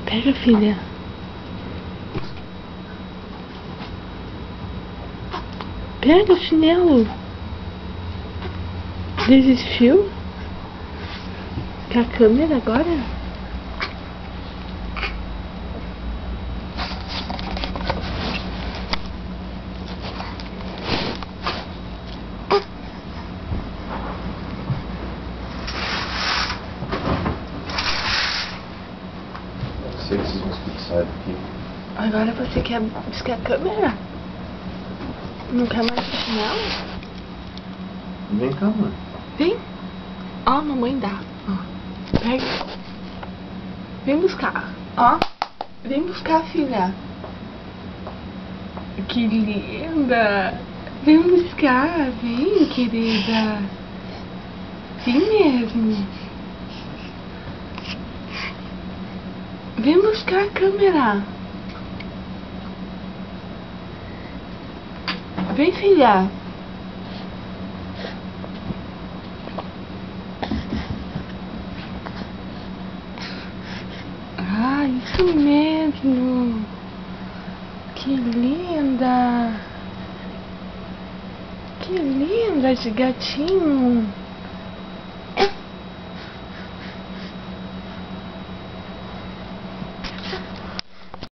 Pega, filha. Pega o chinelo. Desistiu? Com a câmera agora? Sei que vocês vão expulsar daqui. Agora você quer buscar a câmera? Não quer mais o chinelo? Vem cá, mano. Vem. Ó, mamãe dá. Ó. Pega. Vem buscar. Ó. Vem buscar, filha. Que linda. Vem buscar. Vem, querida. Vem mesmo. Vem buscar a câmera. Vem, filha. Ah, isso mesmo. Que linda. Que linda de gatinho.